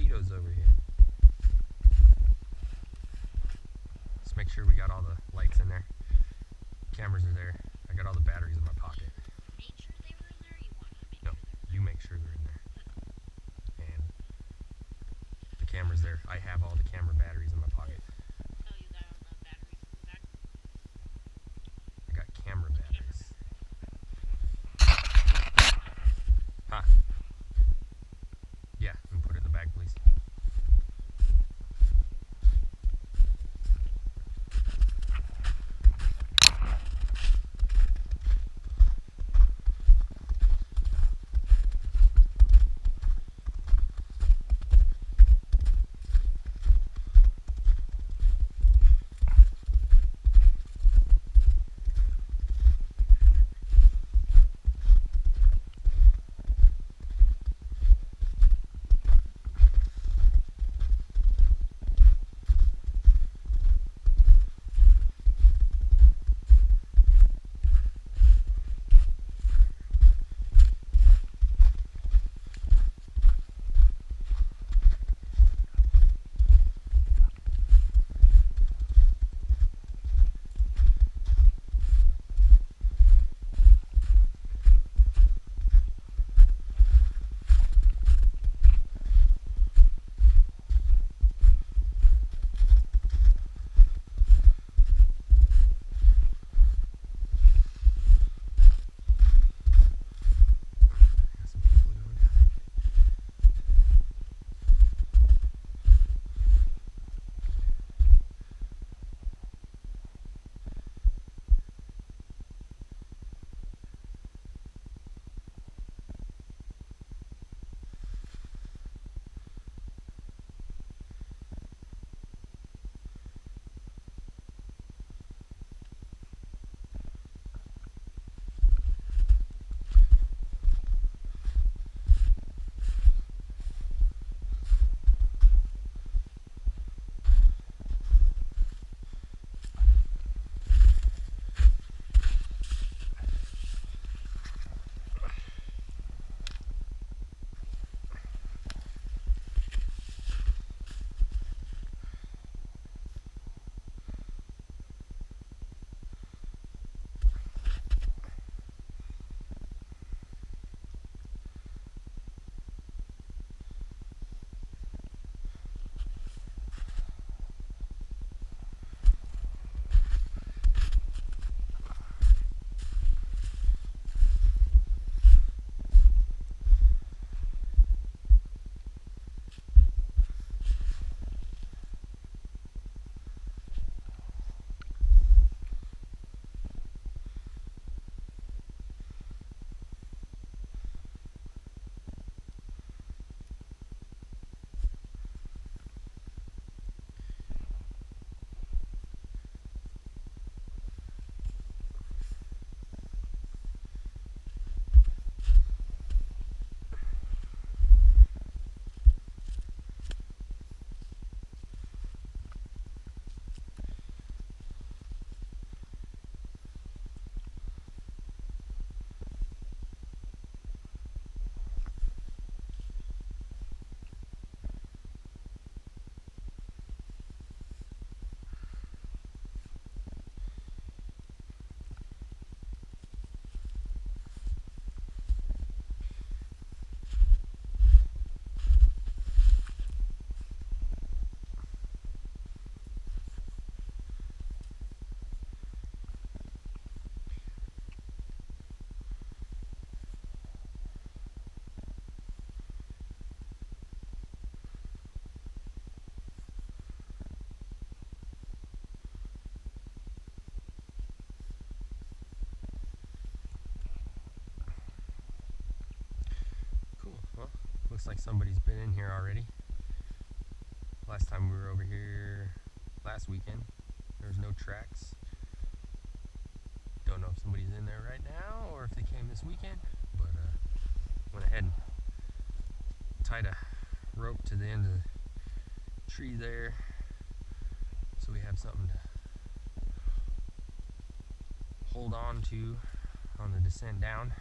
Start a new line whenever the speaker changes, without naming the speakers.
mosquitoes over here. Let's make sure we got all the lights in there. Cameras are there. I got all the batteries in my pocket.
Made sure they were in there, or you want me to make
No,
sure they're
you make sure they're in there. And the camera's there. I have all the camera batteries in my pocket.
Oh, you got all the batteries in the back?
I got camera batteries. Huh. Yeah, and put it in the bag, please. Looks like somebody's been in here already. Last time we were over here last weekend, there was no tracks. Don't know if somebody's in there right now or if they came this weekend, but went ahead and tied a rope to the end of the tree there so we have something to hold on to on the descent down.